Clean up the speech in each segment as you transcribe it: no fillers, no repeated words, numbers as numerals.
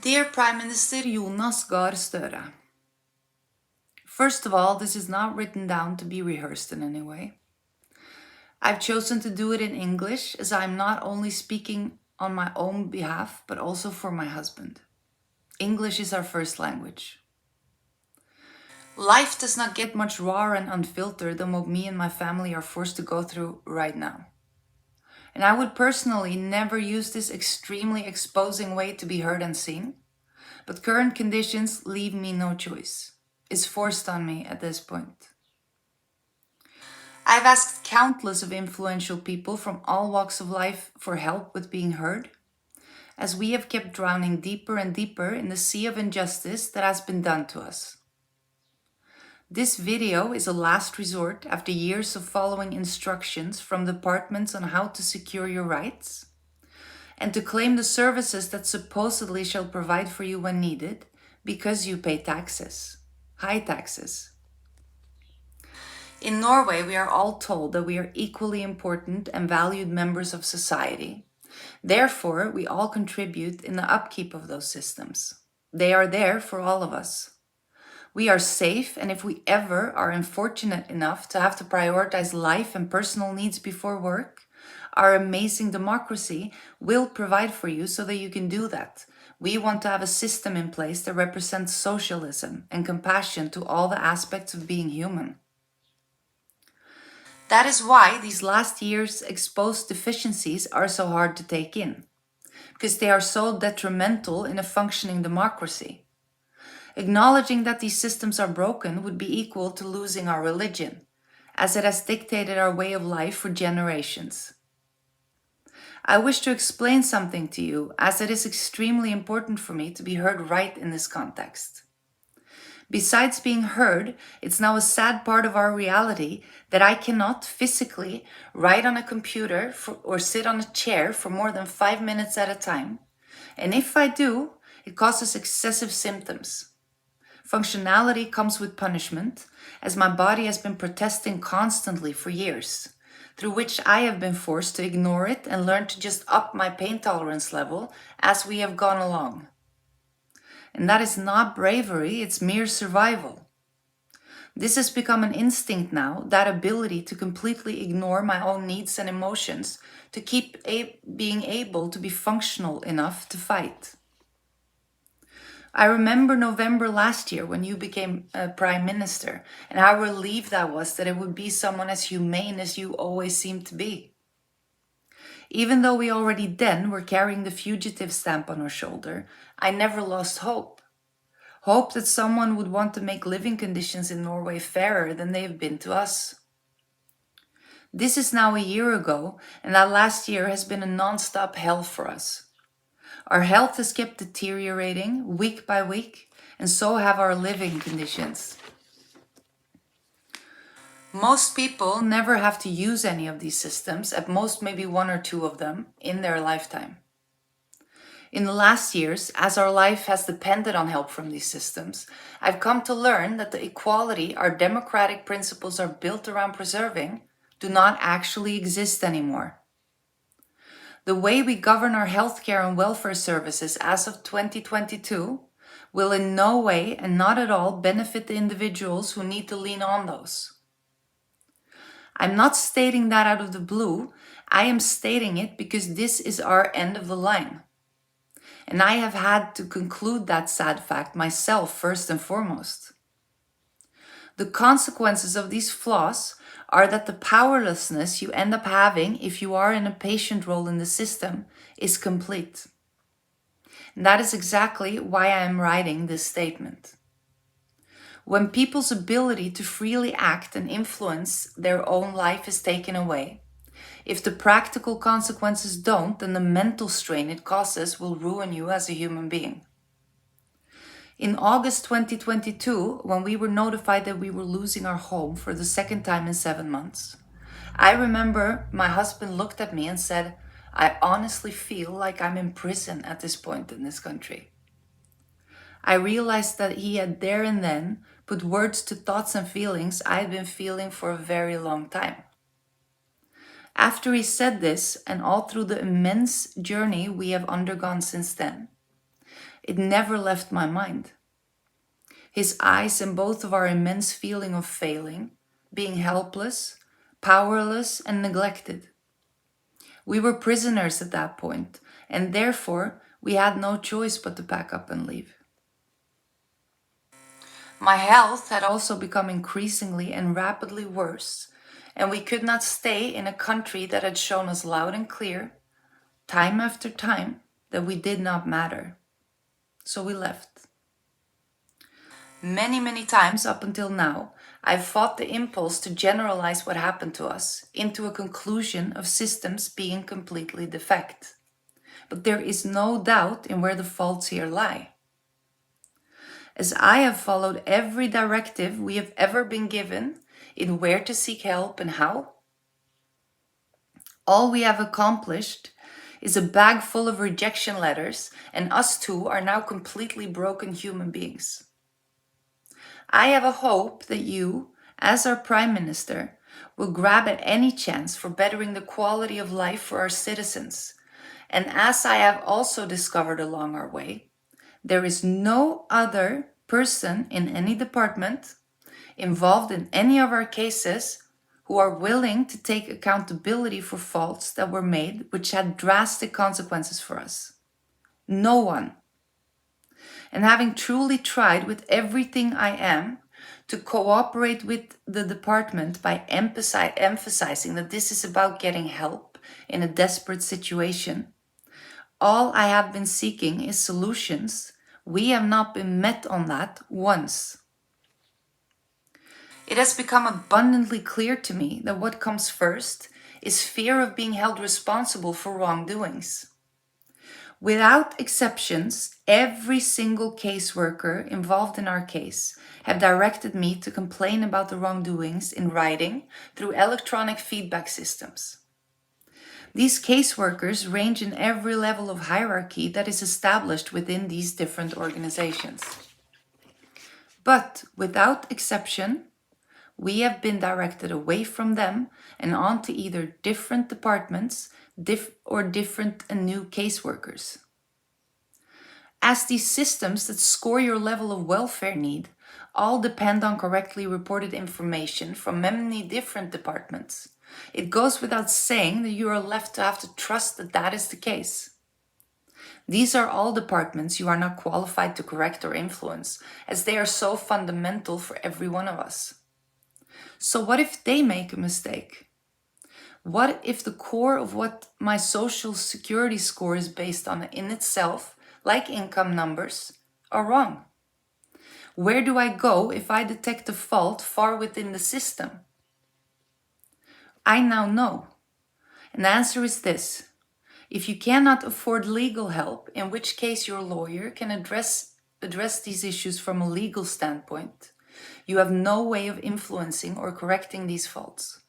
Dear Prime Minister Jonas Gahr Støre, first of all, this is not written down to be rehearsed in any way. I've chosen to do it in English as I'm not only speaking on my own behalf, but also for my husband. English is our first language. Life does not get much rawer and unfiltered than what me and my family are forced to go through right now. And I would personally never use this extremely exposing way to be heard and seen, but current conditions leave me no choice. It's forced on me at this point. I've asked countless of influential people from all walks of life for help with being heard, as we have kept drowning deeper and deeper in the sea of injustice that has been done to us. This video is a last resort after years of following instructions from departments on how to secure your rights and to claim the services that supposedly shall provide for you when needed because you pay taxes, high taxes. In Norway, we are all told that we are equally important and valued members of society. Therefore, we all contribute in the upkeep of those systems. They are there for all of us. We are safe, and if we ever are unfortunate enough to have to prioritize life and personal needs before work, our amazing democracy will provide for you so that you can do that. We want to have a system in place that represents socialism and compassion to all the aspects of being human. That is why these last years' exposed deficiencies are so hard to take in, because they are so detrimental in a functioning democracy. Acknowledging that these systems are broken would be equal to losing our religion, as it has dictated our way of life for generations. I wish to explain something to you, as it is extremely important for me to be heard right in this context. Besides being heard, it's now a sad part of our reality that I cannot physically write on a computer or sit on a chair for more than 5 minutes at a time. And if I do, it causes excessive symptoms. Functionality comes with punishment, as my body has been protesting constantly for years, through which I have been forced to ignore it and learn to just up my pain tolerance level as we have gone along. And that is not bravery, it's mere survival. This has become an instinct now, that ability to completely ignore my own needs and emotions to keep being able to be functional enough to fight. I remember November last year when you became Prime Minister, and how relieved I was that it would be someone as humane as you always seemed to be. Even though we already then were carrying the fugitive stamp on our shoulder, I never lost hope. Hope that someone would want to make living conditions in Norway fairer than they've been to us. This is now a year ago, and that last year has been a non-stop hell for us. Our health has kept deteriorating week by week, and so have our living conditions. Most people never have to use any of these systems, at most maybe 1 or 2 of them, in their lifetime. In the last years, as our life has depended on help from these systems, I've come to learn that the equality our democratic principles are built around preserving do not actually exist anymore. The way we govern our healthcare and welfare services as of 2022 will in no way and not at all benefit the individuals who need to lean on those. I'm not stating that out of the blue, I am stating it because this is our end of the line. And I have had to conclude that sad fact myself first and foremost. The consequences of these flaws are that the powerlessness you end up having if you are in a patient role in the system is complete. And that is exactly why I am writing this statement. When people's ability to freely act and influence their own life is taken away, if the practical consequences don't, then the mental strain it causes will ruin you as a human being. In August 2022, when we were notified that we were losing our home for the second time in 7 months, I remember my husband looked at me and said, "I honestly feel like I'm in prison at this point in this country." I realized that he had there and then put words to thoughts and feelings I had been feeling for a very long time. After he said this, and all through the immense journey we have undergone since then, It never left my mind. His eyes and both of our immense feeling of failing, being helpless, powerless, and neglected. We were prisoners at that point, and therefore we had no choice but to pack up and leave. My health had also become increasingly and rapidly worse, and we could not stay in a country that had shown us loud and clear, time after time, that we did not matter. So we left. Many times up until now, I've fought the impulse to generalize what happened to us into a conclusion of systems being completely defect. But there is no doubt in where the faults here lie. As I have followed every directive we have ever been given in where to seek help and how, all we have accomplished is a bag full of rejection letters, and us two are now completely broken human beings. I have a hope that you, as our Prime Minister, will grab at any chance for bettering the quality of life for our citizens. And as I have also discovered along our way, there is no other person in any department involved in any of our cases who are willing to take accountability for faults that were made which had drastic consequences for us. No one. And having truly tried with everything I am to cooperate with the department by emphasizing that this is about getting help in a desperate situation, all I have been seeking is solutions. We have not been met on that once. It has become abundantly clear to me that what comes first is fear of being held responsible for wrongdoings. Without exceptions, every single caseworker involved in our case have directed me to complain about the wrongdoings in writing through electronic feedback systems. These caseworkers range in every level of hierarchy that is established within these different organizations. But without exception, we have been directed away from them and on to either different departments or different and new caseworkers. As these systems that score your level of welfare need all depend on correctly reported information from many different departments, it goes without saying that you are left to have to trust that that is the case. These are all departments you are not qualified to correct or influence, as they are so fundamental for every one of us. So what if they make a mistake? What if the core of what my social security score is based on in itself, like income numbers, are wrong? Where do I go if I detect a fault far within the system? I now know. And the answer is this. If you cannot afford legal help, in which case your lawyer can address these issues from a legal standpoint, you have no way of influencing or correcting these faults.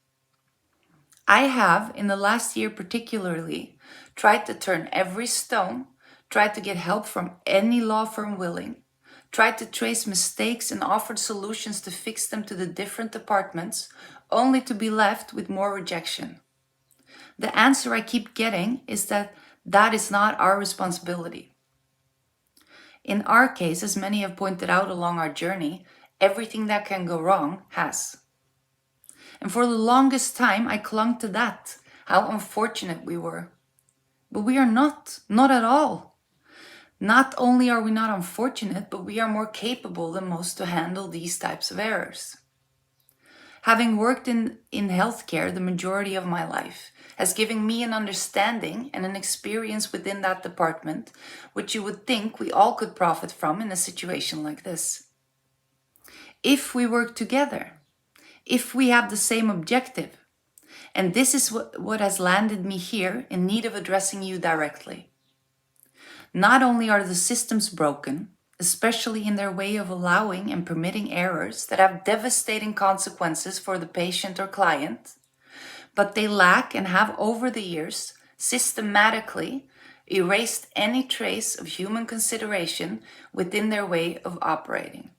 I have, in the last year particularly, tried to turn every stone, tried to get help from any law firm willing, tried to trace mistakes and offered solutions to fix them to the different departments, only to be left with more rejection. The answer I keep getting is that is not our responsibility. In our case, as many have pointed out along our journey, everything that can go wrong has. And for the longest time, I clung to that, how unfortunate we were. But we are not at all. Not only are we not unfortunate, but we are more capable than most to handle these types of errors. Having worked in healthcare the majority of my life has given me an understanding and an experience within that department, which you would think we all could profit from in a situation like this. If we work together, if we have the same objective, and this is what has landed me here in need of addressing you directly. Not only are the systems broken, especially in their way of allowing and permitting errors that have devastating consequences for the patient or client, but they lack and have over the years systematically erased any trace of human consideration within their way of operating.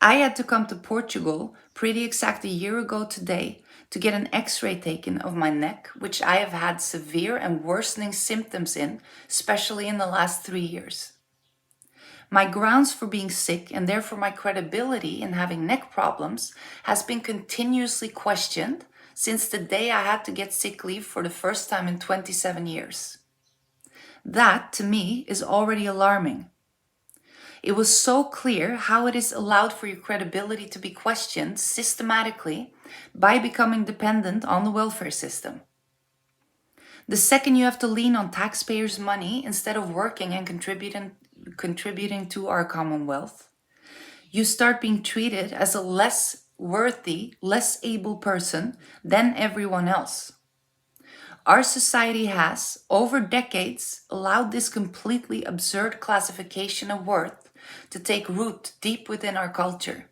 I had to come to Portugal pretty exact a year ago today to get an x-ray taken of my neck, which I have had severe and worsening symptoms in, especially in the last 3 years. My grounds for being sick and therefore my credibility in having neck problems has been continuously questioned since the day I had to get sick leave for the first time in 27 years. That, to me, is already alarming. It was so clear how it is allowed for your credibility to be questioned systematically by becoming dependent on the welfare system. The second you have to lean on taxpayers' money instead of working and contributing to our commonwealth, you start being treated as a less worthy, less able person than everyone else. Our society has, over decades, allowed this completely absurd classification of worth to take root deep within our culture.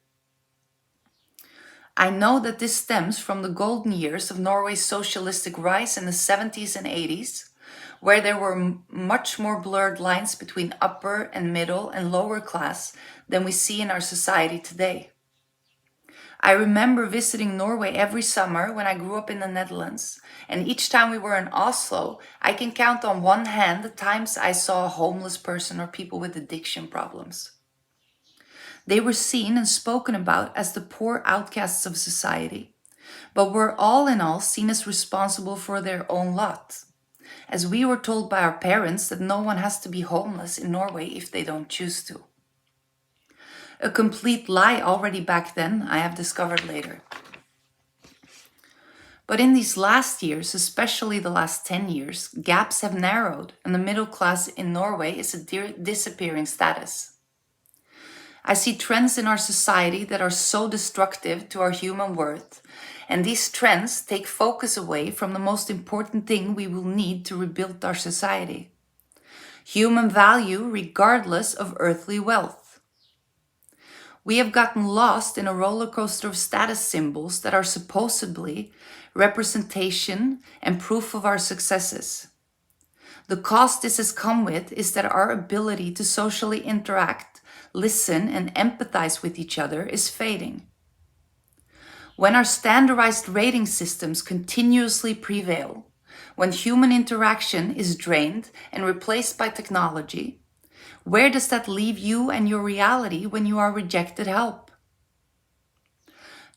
I know that this stems from the golden years of Norway's socialistic rise in the 70s and 80s, where there were much more blurred lines between upper and middle and lower class than we see in our society today. I remember visiting Norway every summer when I grew up in the Netherlands, and each time we were in Oslo, I can count on one hand the times I saw a homeless person or people with addiction problems. They were seen and spoken about as the poor outcasts of society, but were all in all seen as responsible for their own lot, as we were told by our parents that no one has to be homeless in Norway if they don't choose to. A complete lie already back then, I have discovered later. But in these last years, especially the last 10 years, gaps have narrowed and the middle class in Norway is a disappearing status. I see trends in our society that are so destructive to our human worth, and these trends take focus away from the most important thing we will need to rebuild our society: human value regardless of earthly wealth. We have gotten lost in a roller coaster of status symbols that are supposedly representation and proof of our successes. The cost this has come with is that our ability to socially interact, listen, and empathize with each other is fading. When our standardized rating systems continuously prevail, when human interaction is drained and replaced by technology, where does that leave you and your reality when you are rejected help?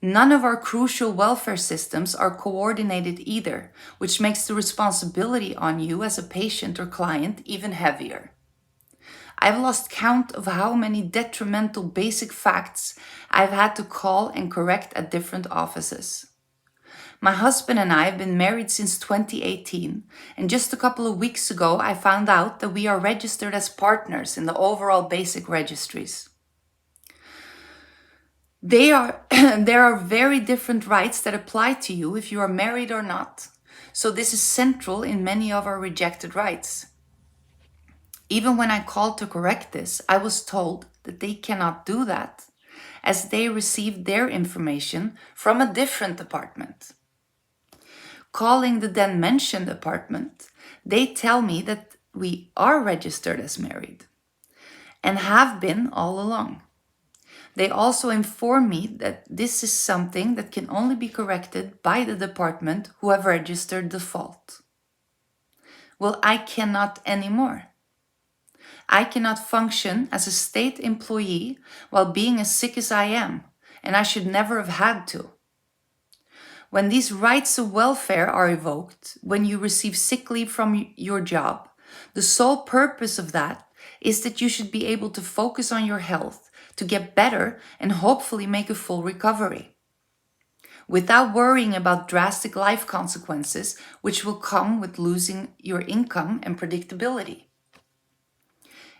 None of our crucial welfare systems are coordinated either, which makes the responsibility on you as a patient or client even heavier. I've lost count of how many detrimental basic facts I've had to call and correct at different offices. My husband and I have been married since 2018, and just a couple of weeks ago I found out that we are registered as partners in the overall basic registries. There are very different rights that apply to you if you are married or not, so this is central in many of our rejected rights. Even when I called to correct this, I was told that they cannot do that, as they received their information from a different department. Calling the then mentioned department, they tell me that we are registered as married and have been all along. They also inform me that this is something that can only be corrected by the department who have registered the fault. Well, I cannot anymore. I cannot function as a state employee while being as sick as I am, and I should never have had to. When these rights of welfare are evoked, when you receive sick leave from your job, the sole purpose of that is that you should be able to focus on your health, to get better and hopefully make a full recovery, without worrying about drastic life consequences which will come with losing your income and predictability.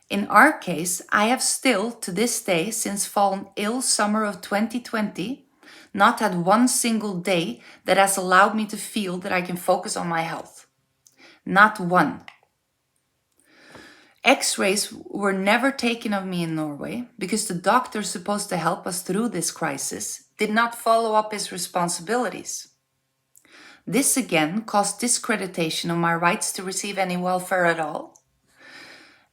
In our case, I have still, to this day, since fallen ill summer of 2020, not had one single day that has allowed me to feel that I can focus on my health. Not one. X-rays were never taken of me in Norway because the doctor supposed to help us through this crisis did not follow up his responsibilities. This again caused discreditation of my rights to receive any welfare at all,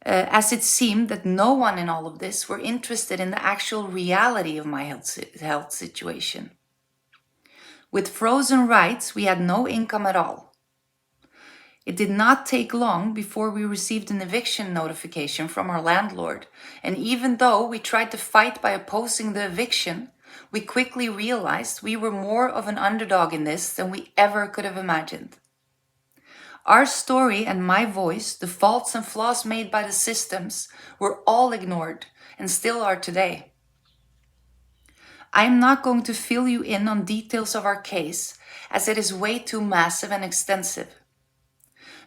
as it seemed that no one in all of this were interested in the actual reality of my health situation. With frozen rights, we had no income at all. It did not take long before we received an eviction notification from our landlord, and even though we tried to fight by opposing the eviction, we quickly realized we were more of an underdog in this than we ever could have imagined. Our story and my voice, the faults and flaws made by the systems, were all ignored and still are today. I am not going to fill you in on details of our case, as it is way too massive and extensive.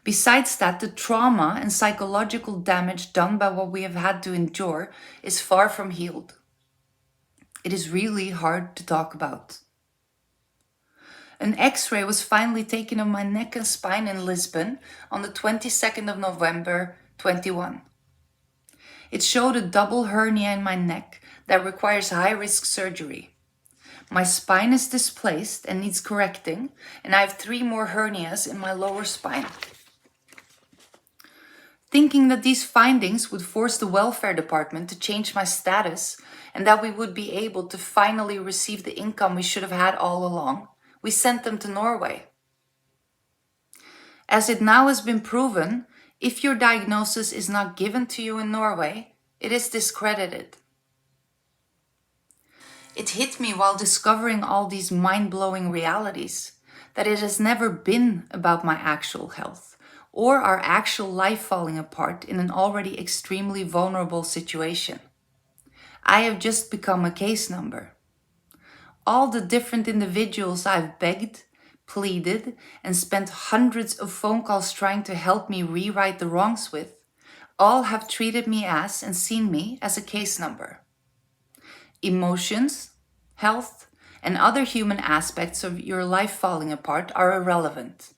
Besides that, the trauma and psychological damage done by what we have had to endure is far from healed. It is really hard to talk about. An X-ray was finally taken of my neck and spine in Lisbon on the 22nd of November 21. It showed a double hernia in my neck that requires high-risk surgery. My spine is displaced and needs correcting, and I have 3 more hernias in my lower spine. Thinking that these findings would force the welfare department to change my status and that we would be able to finally receive the income we should have had all along, we sent them to Norway. As it now has been proven, if your diagnosis is not given to you in Norway, it is discredited. It hit me while discovering all these mind-blowing realities, that it has never been about my actual health or our actual life falling apart in an already extremely vulnerable situation. I have just become a case number. All the different individuals I've begged, pleaded, and spent hundreds of phone calls trying to help me rewrite the wrongs with, all have treated me as and seen me as a case number. Emotions, health, and other human aspects of your life falling apart are irrelevant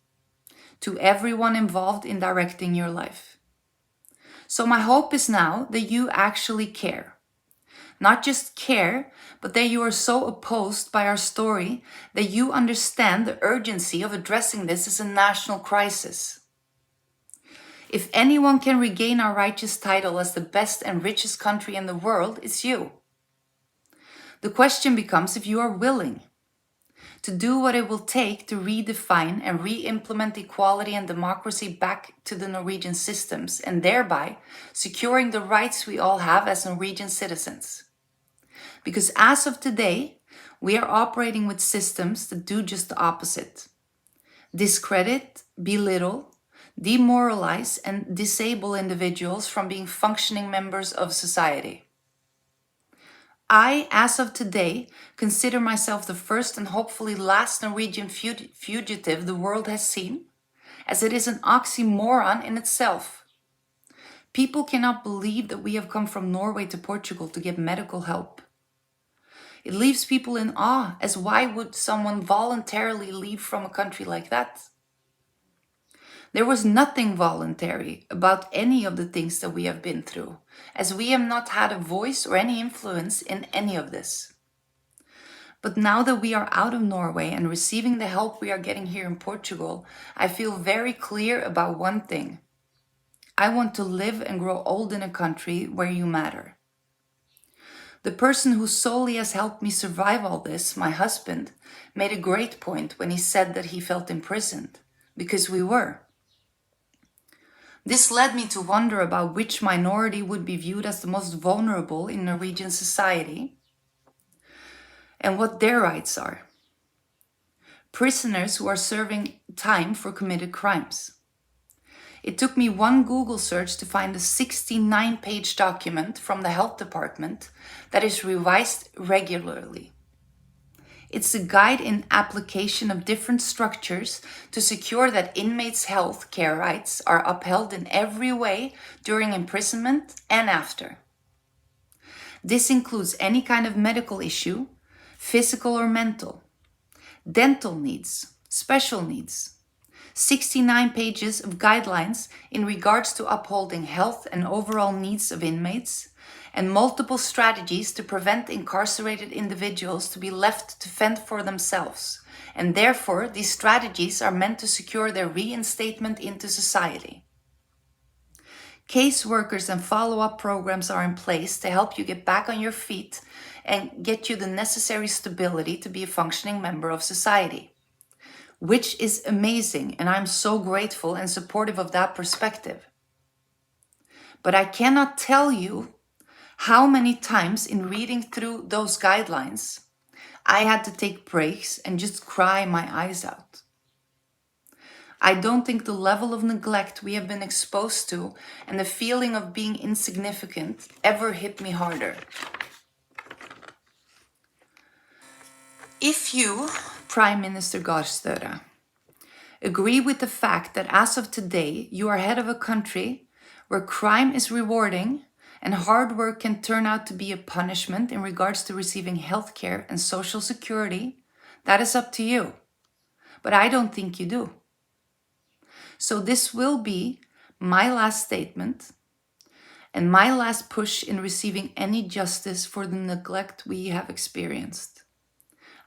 to everyone involved in directing your life. So my hope is now that you actually care. Not just care, but that you are so opposed by our story that you understand the urgency of addressing this as a national crisis. If anyone can regain our righteous title as the best and richest country in the world, it's you. The question becomes if you are willing to do what it will take to redefine and re-implement equality and democracy back to the Norwegian systems, and thereby securing the rights we all have as Norwegian citizens. Because as of today, we are operating with systems that do just the opposite. Discredit, belittle, demoralize, and disable individuals from being functioning members of society. I, as of today, consider myself the first and hopefully last Norwegian fugitive the world has seen, as it is an oxymoron in itself. People cannot believe that we have come from Norway to Portugal to get medical help. It leaves people in awe, as why would someone voluntarily leave from a country like that? There was nothing voluntary about any of the things that we have been through, as we have not had a voice or any influence in any of this. But now that we are out of Norway and receiving the help we are getting here in Portugal, I feel very clear about one thing. I want to live and grow old in a country where you matter. The person who solely has helped me survive all this, my husband, made a great point when he said that he felt imprisoned, because we were. This led me to wonder about which minority would be viewed as the most vulnerable in Norwegian society and what their rights are. Prisoners who are serving time for committed crimes. It took me one Google search to find a 69-page document from the health department that is revised regularly. It's a guide in application of different structures to secure that inmates' health care rights are upheld in every way during imprisonment and after. This includes any kind of medical issue, physical or mental, dental needs, special needs, 69 pages of guidelines in regards to upholding health and overall needs of inmates, and multiple strategies to prevent incarcerated individuals to be left to fend for themselves, and therefore these strategies are meant to secure their reinstatement into society. Caseworkers and follow-up programs are in place to help you get back on your feet and get you the necessary stability to be a functioning member of society. which is amazing, and I'm so grateful and supportive of that perspective. But I cannot tell you how many times in reading through those guidelines, I had to take breaks and just cry my eyes out. I don't think the level of neglect we have been exposed to and the feeling of being insignificant ever hit me harder. If you, Prime Minister Gahr Støre, agree with the fact that as of today, you are head of a country where crime is rewarding and hard work can turn out to be a punishment in regards to receiving healthcare and social security, that is up to you. But I don't think you do. So this will be my last statement and my last push in receiving any justice for the neglect we have experienced.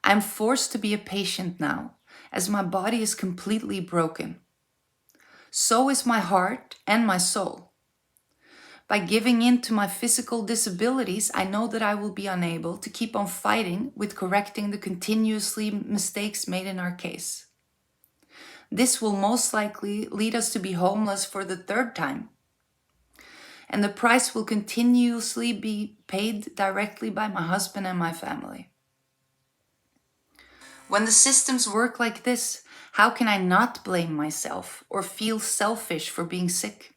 I'm forced to be a patient now, as my body is completely broken. So is my heart and my soul. By giving in to my physical disabilities, I know that I will be unable to keep on fighting with correcting the continuously mistakes made in our case. This will most likely lead us to be homeless for the third time. And the price will continuously be paid directly by my husband and my family. When the systems work like this, how can I not blame myself or feel selfish for being sick?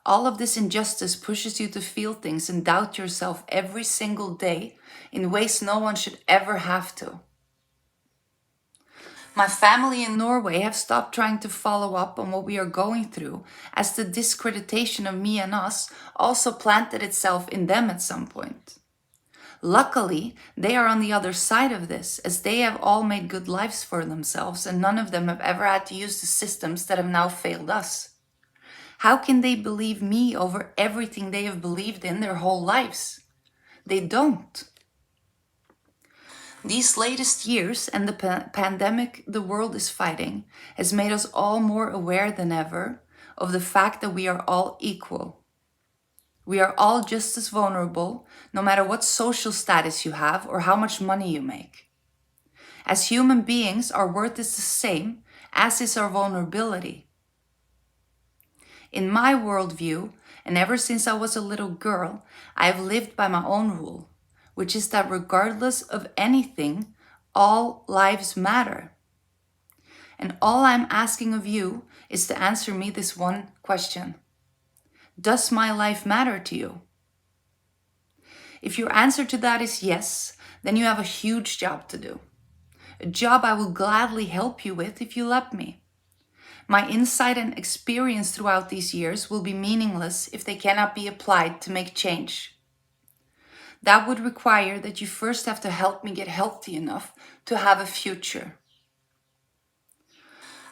All of this injustice pushes you to feel things and doubt yourself every single day in ways no one should ever have to. My family in Norway have stopped trying to follow up on what we are going through, as the discreditation of me and us also planted itself in them at some point. Luckily, they are on the other side of this, as they have all made good lives for themselves and none of them have ever had to use the systems that have now failed us. How can they believe me over everything they have believed in their whole lives? They don't. These latest years and the pandemic the world is fighting has made us all more aware than ever of the fact that we are all equal. We are all just as vulnerable, no matter what social status you have or how much money you make. As human beings, our worth is the same, as is our vulnerability. In my worldview, and ever since I was a little girl, I have lived by my own rule, which is that regardless of anything, all lives matter. And all I'm asking of you is to answer me this one question. Does my life matter to you? If your answer to that is yes, then you have a huge job to do. A job I will gladly help you with if you let me. My insight and experience throughout these years will be meaningless if they cannot be applied to make change. That would require that you first have to help me get healthy enough to have a future.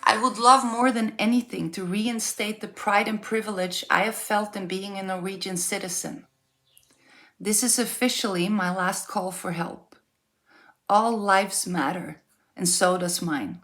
I would love more than anything to reinstate the pride and privilege I have felt in being a Norwegian citizen. This is officially my last call for help. All lives matter, and so does mine.